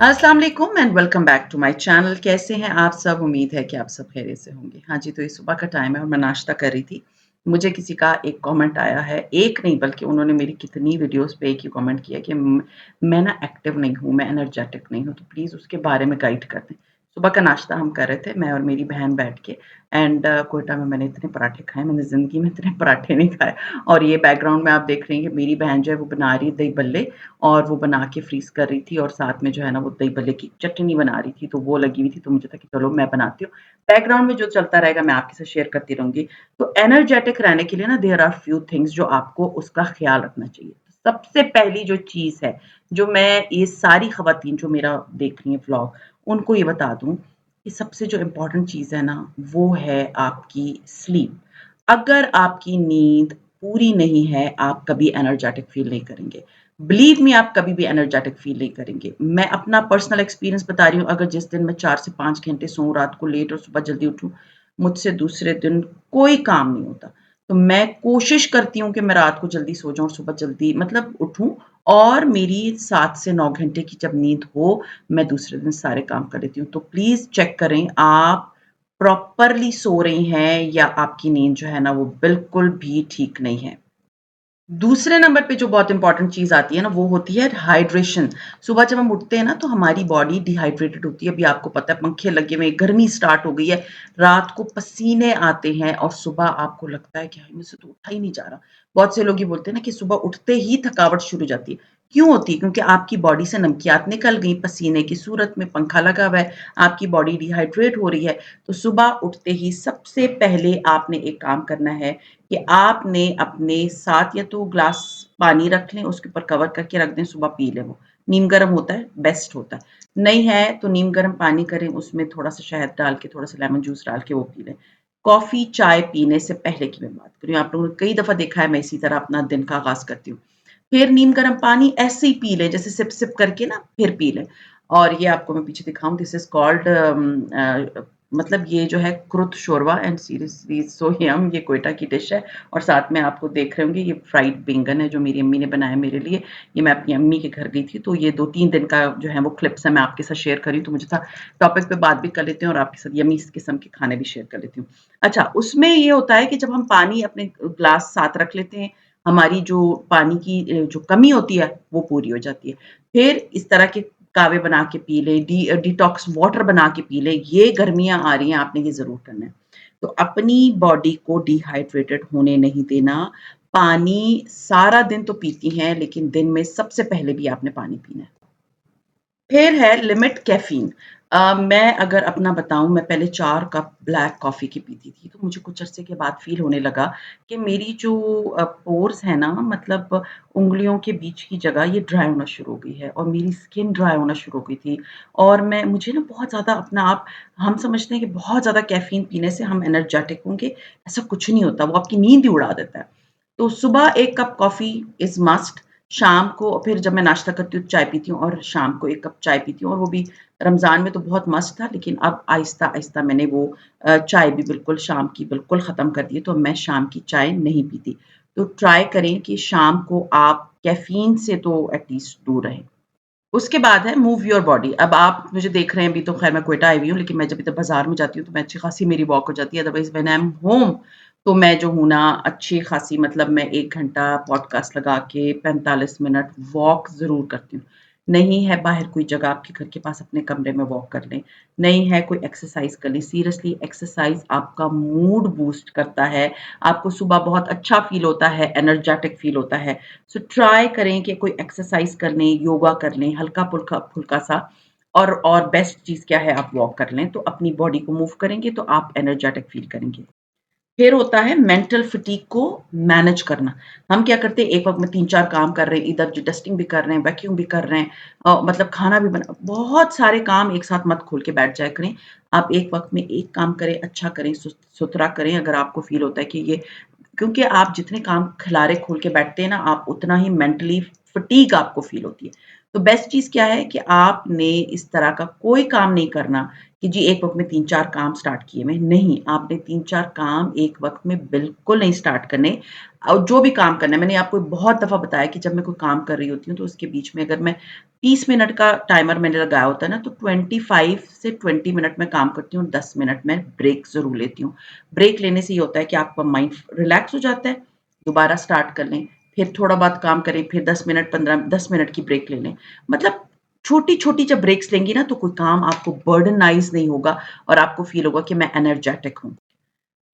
अस्सलाम वालेकुम and welcome back to my channel. कैसे हैं आप सब? उम्मीद है कि आप सब खैरियत से होंगे। हाँ जी, तो ये सुबह का टाइम है और मैं नाश्ता कर रही थी। मुझे किसी का एक कमेंट आया है, एक नहीं बल्कि उन्होंने मेरी कितनी वीडियोज़ पे एक ही कमेंट किया कि मैं ना एक्टिव नहीं हूँ, मैं एनर्जेटिक नहीं हूँ, तो प्लीज़ उसके बारे में गाइड कर दें। सुबह का नाश्ता हम कर रहे थे, मैं और मेरी बहन बैठ के एंड कोयटा में मैंने इतने पराठे खाए, मैंने ज़िंदगी में इतने पराठे नहीं खाए। और ये बैकग्राउंड में आप देख रही हैं कि मेरी बहन जो है वो बना रही है दही बल्ले और वो बना के फ्रीज़ कर रही थी और साथ में जो है ना वो दही भल्ले की चटनी बना रही थी, तो वो लगी हुई थी, तो मुझे था कि चलो मैं बनाती हूँ। बैकग्राउंड में जो चलता रहेगा मैं आपके साथ शेयर करती रहूँगी। तो एनर्जेटिक रहने के लिए ना देयर आर फ्यू थिंग्स जो आपको उसका ख़्याल रखना चाहिए। सबसे पहली जो चीज़ है, जो मैं ये सारी ख़वातीन जो मेरा देख रही हैं व्लॉग, उनको ये बता दूँ कि सबसे जो इम्पोर्टेंट चीज़ है ना, वो है आपकी स्लीप। अगर आपकी नींद पूरी नहीं है, आप कभी एनर्जेटिक फ़ील नहीं करेंगे। बिलीव मी आप कभी भी एनर्जेटिक फ़ील नहीं करेंगे। मैं अपना पर्सनल एक्सपीरियंस बता रही हूँ, अगर जिस दिन मैं 4 से 5 घंटे सोऊँ, रात को लेट और सुबह जल्दी उठूँ, मुझसे दूसरे दिन कोई काम नहीं होता। तो मैं कोशिश करती हूँ कि मैं रात को जल्दी सो जाऊँ और सुबह जल्दी मतलब उठूँ और मेरी 7 से 9 घंटे की जब नींद हो, मैं दूसरे दिन सारे काम कर लेती हूँ। तो प्लीज़ चेक करें आप प्रॉपरली सो रही हैं या आपकी नींद जो है ना वो बिल्कुल भी ठीक नहीं है। दूसरे नंबर पे जो बहुत इम्पोर्टेंट चीज़ आती है ना, वो होती है हाइड्रेशन। सुबह जब हम उठते हैं ना, तो हमारी बॉडी डिहाइड्रेटेड होती है। अभी आपको पता है पंखे लगे हुए हैं, गर्मी स्टार्ट हो गई है, रात को पसीने आते हैं और सुबह आपको लगता है कि हाय मुझसे तो उठा ही नहीं जा रहा। बहुत से लोग ये बोलते हैं ना कि सुबह उठते ही थकावट शुरू हो जाती है। क्यों होती है? क्योंकि आपकी बॉडी से नमकियात निकल गई, पसीने की सूरत में, पंखा लगा हुआ है, आपकी बॉडी डिहाइड्रेट हो रही है। तो सुबह उठते ही सबसे पहले आपने एक काम करना है कि आपने अपने साथ या तो ग्लास पानी रख लें, उसके ऊपर कवर करके रख दें, सुबह पी लें वो। नीम गर्म होता है, बेस्ट होता है। नहीं है तो नीम गर्म पानी करें, उसमें थोड़ा-सा शहद डाल के, थोड़ा-सा लेमन जूस डाल के वो पी लें। कॉफ़ी, चाय पीने से पहले की मैं बात कर रही हूँ, आप लोगों ने कई दफ़ा देखा है मैं इसी तरह अपना दिन का आगाज़ करती हूँ। फिर नीम गर्म पानी ऐसे ही पी लें, जैसे सिप-सिप करके ना फिर पी लें। और ये आपको मैं पीछे दिखाऊँ, दिस इज़ कॉल्ड मतलब ये जो है कुरुत शोरवा एंड सीरियसली सो यम, ये क्वेटा की डिश है और साथ में आपको देख रहे होंगे ये फ्राइड बैंगन है जो मेरी अम्मी ने बनाया मेरे लिए। ये मैं अपनी अम्मी के घर गई थी, तो ये 2-3 दिन का जो है वो क्लिप्स है मैं आपके साथ शेयर कर रही हूँ, तो मुझे था टॉपिक पे बात भी कर लेते हैं और आपके साथ यम्मी किस्म के खाने भी शेयर कर लेती हूँ। अच्छा, उसमें ये होता है कि जब हम पानी अपने ग्लास साथ रख लेते हैं, हमारी जो पानी की जो कमी होती है, वो पूरी हो जाती है। फिर इस तरह के कावे बना के पी लें, डिटॉक्स वाटर बना के पी लें, ये गर्मियाँ आ रही हैं, आपने ये ज़रूर करना है। तो अपनी बॉडी को डिहाइड्रेटेड होने नहीं देना, पानी सारा दिन तो पीती हैं, लेकिन दिन में सबसे पहले भी आपने पानी पीना है। फिर है लिमिट कैफ़ीन। मैं अगर अपना बताऊँ, मैं पहले 4 कप ब्लैक कॉफ़ी की पीती थी, तो मुझे कुछ अरसे के बाद फ़ील होने लगा कि मेरी जो पोर्स है ना, मतलब उँगलियों के बीच की जगह ये ड्राई होना शुरू हो गई है और मेरी स्किन ड्राई होना शुरू हो गई थी। और मैं मुझे ना बहुत ज़्यादा अपना आप हम समझते हैं कि बहुत ज़्यादा कैफ़ीन पीने से हम एनर्जेटिक होंगे, ऐसा कुछ नहीं होता, वो आपकी नींद ही उड़ा देता है। तो सुबह 1 कप कॉफ़ी इज़ मस्ट, शाम को फिर जब मैं नाश्ता करती हूँ, चाय पीती हूँ और शाम को 1 कप चाय पीती हूँ और वो भी रमज़ान में तो बहुत मस्त था, लेकिन अब आहिस्ता-आहिस्ता मैंने वो चाय भी बिल्कुल शाम की बिल्कुल ख़त्म कर दी है, तो मैं शाम की चाय नहीं पीती। तो ट्राई करें कि शाम को आप कैफ़ीन से तो एट लीस्ट दूर रहें। उसके बाद है मूव योर बॉडी। अब आप मुझे देख रहे हैं, अभी तो ख़ैर मैं क्वेटा आई हुई हूँ, लेकिन मैं जब इधर बाज़ार में जाती हूँ, तो मैं अच्छी ख़ासी मेरी वॉक हो जाती है। Otherwise when I am home, तो मैं जो हूँ ना अच्छी ख़ासी मतलब मैं 1 घंटा पॉडकास्ट लगा के 45 मिनट वॉक ज़रूर करती हूँ। नहीं है बाहर कोई जगह आपके घर के पास, अपने कमरे में वॉक कर लें। नहीं है कोई एक्सरसाइज़ कर लें। सीरियसली एक्सरसाइज़ आपका मूड बूस्ट करता है, आपको सुबह बहुत अच्छा फ़ील होता है, एनर्जेटिक फ़ील होता है। सो ट्राई करें कि कोई एक्सरसाइज कर लें, योगा कर लें, हल्का-फुल्का फुल्का-सा। और बेस्ट चीज़ क्या है, आप वॉक कर लें, तो अपनी बॉडी को मूव करेंगे तो आप एनर्जेटिक फ़ील करेंगे। फिर होता है मेंटल फटीग को मैनेज करना। हम क्या करते हैं, एक वक़्त में 3-4 काम कर रहे हैं, इधर जो डस्टिंग भी कर रहे हैं, वैक्यूम भी कर रहे हैं, मतलब खाना भी बना बहुत सारे काम एक साथ मत खोल के बैठ जाया करें। आप एक वक़्त में एक काम करें, अच्छा करें, सुथरा करें, अगर आपको फ़ील होता है कि ये क्योंकि आप जितने काम खिलारे खोल के बैठते हैं ना, आप उतना ही मेंटली फटीग आपको फ़ील होती है। तो बेस्ट चीज़ क्या है कि आपने इस तरह का कोई काम नहीं करना कि जी एक वक़्त में 3-4 काम स्टार्ट किए मैं, नहीं, आपने 3-4 काम एक वक़्त में बिल्कुल नहीं स्टार्ट करने। और जो भी काम करना है, मैंने आपको बहुत दफ़ा बताया कि जब मैं कोई काम कर रही होती हूँ, तो उसके बीच में अगर मैं 30 मिनट का टाइमर मैंने लगाया होता है ना, तो 25 से 20 मिनट मैं काम करती हूँ, 10 मिनट मैं ब्रेक ज़रूर लेती हूँ। ब्रेक लेने से ये होता है कि आपका माइंड रिलैक्स हो जाता है, दोबारा स्टार्ट कर लें, फिर थोड़ा बहुत काम करें, फिर 10 मिनट 10 मिनट की ब्रेक ले लें। मतलब छोटी-छोटी जब ब्रेक्स लेंगी ना, तो कोई काम आपको बर्डनाइज़ नहीं होगा और आपको फ़ील होगा कि मैं एनर्जेटिक हूँ।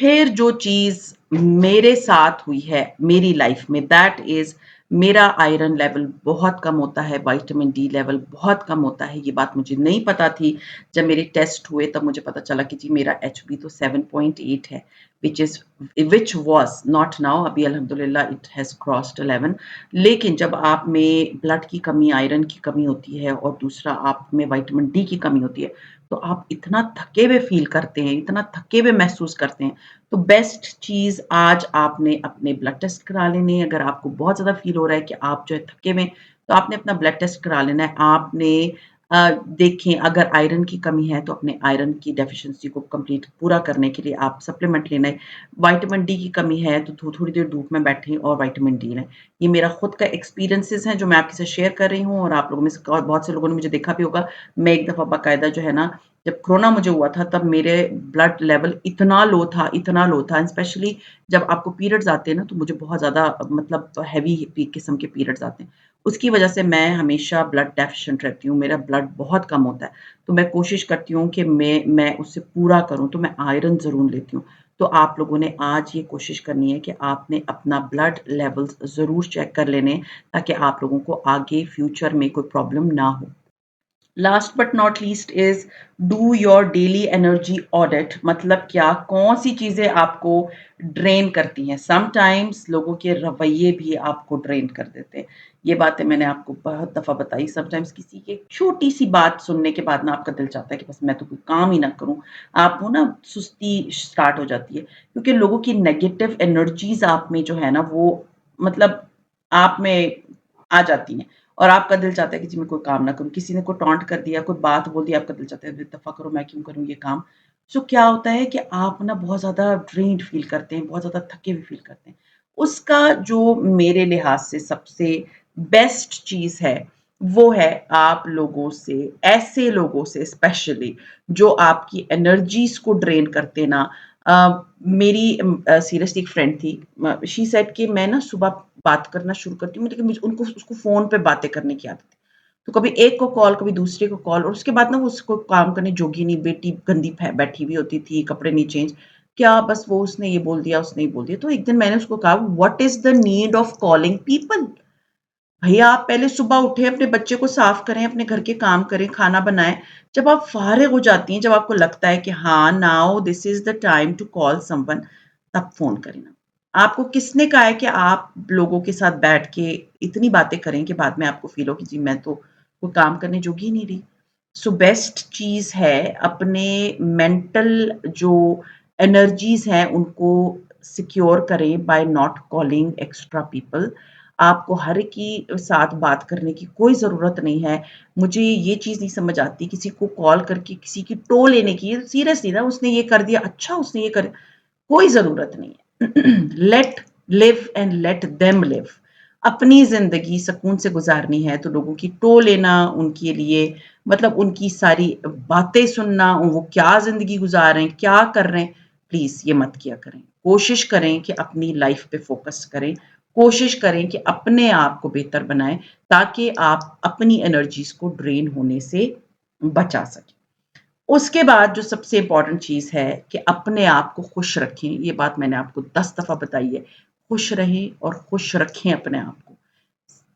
फिर जो चीज़ मेरे साथ हुई है मेरी लाइफ में, दैट इज़ मेरा आयरन लेवल बहुत कम होता है, विटामिन डी लेवल बहुत कम होता है। ये बात मुझे नहीं पता थी। जब मेरे टेस्ट हुए तब मुझे पता चला कि जी मेरा एचबी तो 7.8 है, व्हिच वाज़ नॉट नाउ, अभी अल्हम्दुलिल्लाह इट हैज़ क्रॉस्ड 11। लेकिन जब आप में ब्लड की कमी, आयरन की कमी होती है और दूसरा आप में विटामिन डी की कमी होती है, तो आप इतना थके हुए फ़ील करते हैं, इतना थके हुए महसूस करते हैं। तो बेस्ट चीज़, आज आपने अपने ब्लड टेस्ट करा लेने हैं। अगर आपको बहुत ज़्यादा फ़ील हो रहा है कि आप जो है थके हुए हैं, तो आपने अपना ब्लड टेस्ट करा लेना है। आपने देखें, अगर आयरन की कमी है तो अपने आयरन की डेफ़िशिएंसी को कंप्लीट पूरा करने के लिए आप सप्लीमेंट लेना है। विटामिन डी की कमी है तो थोड़ी देर धूप में बैठें और विटामिन डी लें। ये मेरा खुद का एक्सपीरियंसेस हैं जो मैं आपके साथ शेयर कर रही हूँ, और आप लोगों में से और बहुत से लोगों ने मुझे देखा भी होगा। मैं एक दफ़ा बाकायदा जो है ना, जब कोरोना मुझे हुआ था तब मेरे ब्लड लेवल इतना लो था, स्पेशली जब आपको पीरियड्स आते हैं ना, तो मुझे बहुत ज़्यादा मतलब हेवी किस्म के पीरियड्स आते हैं। उसकी वजह से मैं हमेशा ब्लड डेफिशिएंट रहती हूँ, मेरा ब्लड बहुत कम होता है। तो मैं कोशिश करती हूँ कि मैं उससे पूरा करूँ, तो मैं आयरन ज़रूर लेती हूँ। तो आप लोगों ने आज ये कोशिश करनी है कि आपने अपना ब्लड लेवल्स ज़रूर चेक कर लेने हैं, ताकि आप लोगों को आगे फ्यूचर में कोई प्रॉब्लम ना हो। Last but not least is do your daily energy audit. मतलब क्या, कौन सी चीजें आपको ड्रेन करती हैं। समटाइम्स लोगों के रवैये भी आपको ड्रेन कर देते हैं। ये बातें मैंने आपको बहुत दफा बताई। समटाइम्स किसी की एक छोटी सी बात सुनने के बाद ना आपका दिल चाहता है कि बस मैं तो कोई काम ही ना करूं। आपको ना सुस्ती स्टार्ट हो जाती है, क्योंकि लोगों की नेगेटिव एनर्जीज आप में जो है ना, वो मतलब आप में आ जाती हैं, और आपका दिल चाहता है कि जी मैं कोई काम ना करूँ। किसी ने कोई टॉन्ट कर दिया, कोई बात बोल दी, आपका दिल चाहता है दफ़ा करो, मैं क्यों करूँ ये काम। सो क्या होता है कि आप ना बहुत ज़्यादा ड्रेन्ड फ़ील करते हैं, बहुत ज़्यादा थके हुए फ़ील करते हैं। उसका जो मेरे लिहाज़ से सबसे बेस्ट चीज़ है, वो है आप लोगों से, ऐसे लोगों से स्पेशली जो आपकी एनर्जीज़ को ड्रेन करते ना। मेरी सीरियसली एक फ्रेंड थी, शी सेड कि मैं ना सुबह बात करना शुरू करती हूँ, लेकिन मुझे उनको उसको फ़ोन पे बातें करने की आदत है। तो कभी एक को कॉल, कभी दूसरे को कॉल, और उसके बाद ना वो उसको काम करने जोगी नहीं, बेटी गंदी बैठी हुई होती थी, कपड़े नहीं चेंज, क्या बस वो उसने ये बोल दिया, उसने ये बोल दिया। तो एक दिन मैंने उसको कहा, what is the need of calling people? भैया आप पहले सुबह उठे, अपने बच्चे को साफ करें, अपने घर के काम करें, खाना बनाएं। जब आप फारिग हो जाती हैं, जब आपको लगता है कि हाँ now this is the time to call someone, तब फोन करें ना। आपको किसने कहा है कि आप लोगों के साथ बैठ के इतनी बातें करें कि बाद में आपको फील हो कि जी मैं तो कोई काम करने जोगी ही नहीं रही। सो बेस्ट चीज है, अपने मेंटल जो एनर्जीज हैं उनको सिक्योर करें by not calling extra people. आपको हर एक की साथ बात करने की कोई ज़रूरत नहीं है। मुझे ये चीज़ नहीं समझ आती किसी को कॉल करके किसी की टो लेने की। सीरियसली ना, उसने ये कर दिया, अच्छा उसने ये कर, कोई ज़रूरत नहीं है। Let live and let them live. अपनी ज़िंदगी सुकून से गुज़ारनी है, तो लोगों की टो लेना, उनके लिए मतलब उनकी सारी बातें सुनना, वो क्या ज़िंदगी गुज़ार रहे हैं, क्या कर रहे हैं, प्लीज़ ये मत किया करें। कोशिश करें कि अपनी लाइफ़ पे फ़ोकस करें। कोशिश करें कि अपने आप को बेहतर बनाएँ, ताकि आप अपनी एनर्जीज़ को ड्रेन होने से बचा सकें। उसके बाद जो सबसे इम्पोर्टेंट चीज़ है कि अपने आप को खुश रखें। ये बात मैंने आपको 10 दफ़ा बताई है। खुश रहें और खुश रखें अपने आप को।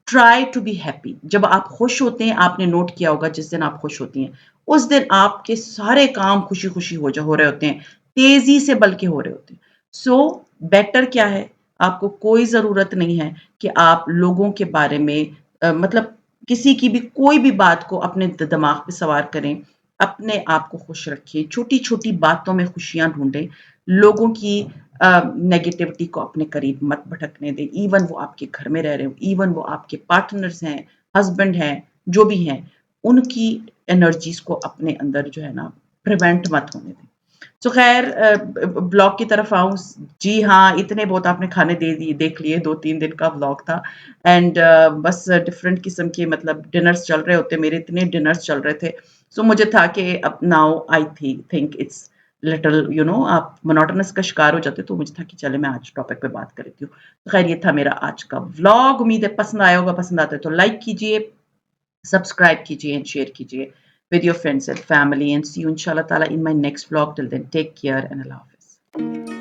Try to be happy. जब आप खुश होते हैं, आपने नोट किया होगा, जिस दिन आप खुश होती हैं, उस दिन आपके सारे काम खुशी-खुशी हो रहे होते हैं, तेज़ी से बल्कि हो रहे होते हैं। सो बेटर क्या है, आपको कोई ज़रूरत नहीं है कि आप लोगों के बारे में मतलब किसी की भी कोई भी बात को अपने दिमाग पे सवार करें। अपने आप को खुश रखिए, छोटी-छोटी बातों में खुशियाँ ढूँढें। लोगों की नेगेटिविटी को अपने करीब मत भटकने दें। इवन वो आपके घर में रह रहे हो, इवन वो आपके पार्टनर्स हैं, हस्बैंड हैं, जो भी हैं, उनकी एनर्जीज़ को अपने अंदर जो है ना, प्रिवेंट मत होने दें। सो खैर ब्लॉग की तरफ आऊँ। जी हाँ, इतने बहुत आपने खाने दे दिए देख लिए, 2-3 दिन का व्लॉग था एंड बस डिफरेंट किस्म के मतलब डिनर्स चल रहे होते, मेरे इतने डिनर्स चल रहे थे। सो मुझे था कि अब now I think it's little आप मोनोटोनस का शिकार हो जाते हो, तो मुझे था कि चले मैं आज टॉपिक पे बात कर लेती हूँ। तो खैर ये था मेरा आज का व्लॉग, उम्मीद है पसंद आया होगा, पसंद आता है तो लाइक कीजिए, subscribe कीजिए and share कीजिए with your friends and family, and see you inshallah ta'ala in my next vlog. Till then, take care and Allah Hafiz.